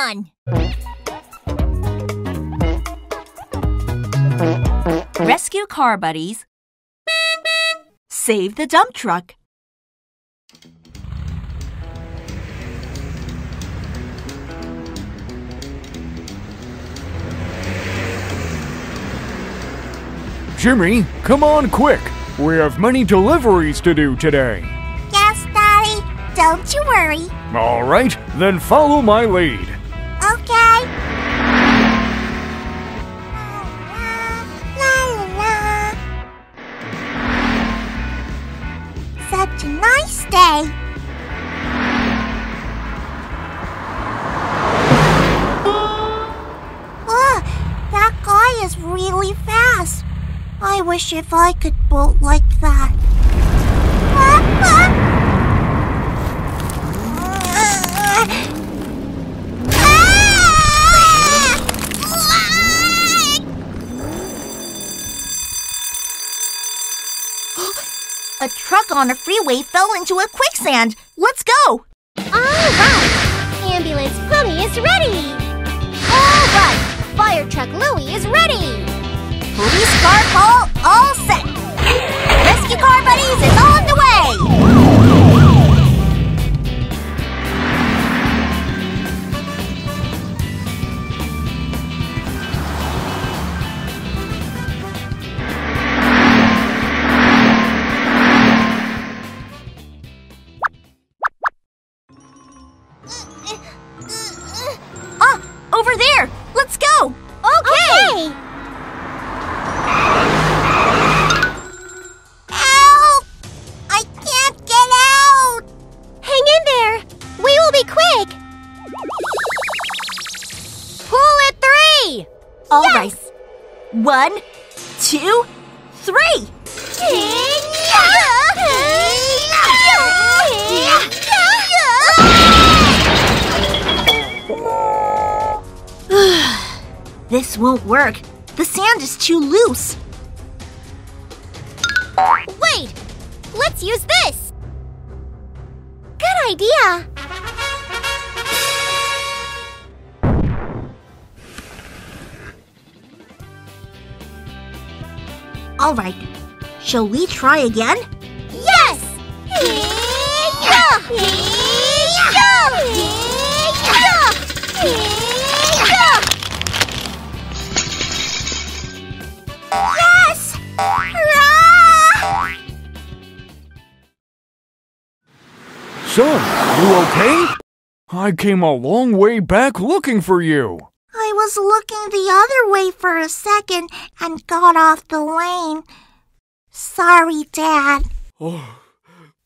Redmon! Rescue car buddies. Save the dump truck. Jimmy, come on quick. We have many deliveries to do today. Yes, Daddy. Don't you worry. All right, then follow my lead. Okay. La la la. Such a nice day. Oh, that guy is really fast. I wish if I could bolt like that. A truck on a freeway fell into a quicksand. Let's go! All right! Ambulance Plummy is ready! All right! Fire truck Louie is ready! Police car Paul, all set! Rescue car buddies is on the way! Ah, over there! Let's go! Okay! Help! I can't get out! Hang in there! We will be quick! Pull it 3! All right. 1, 2, 3! This won't work. The sand is too loose. Wait! Let's use this! Good idea! All right. Shall we try again? Yes! Yes! Hurrah! Son, you okay? I came a long way back looking for you. I was looking the other way for a second and got off the lane. Sorry, Dad.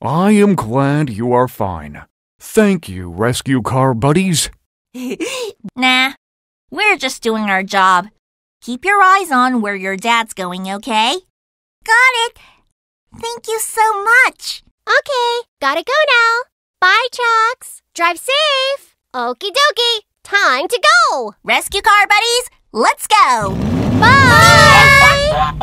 I am glad you are fine. Thank you, rescue car buddies. Nah, we're just doing our job. Keep your eyes on where your dad's going, okay? Got it. Thank you so much. Okay, gotta go now. Bye, trucks. Drive safe. Okie dokie. Time to go. Rescue car buddies, let's go! Bye!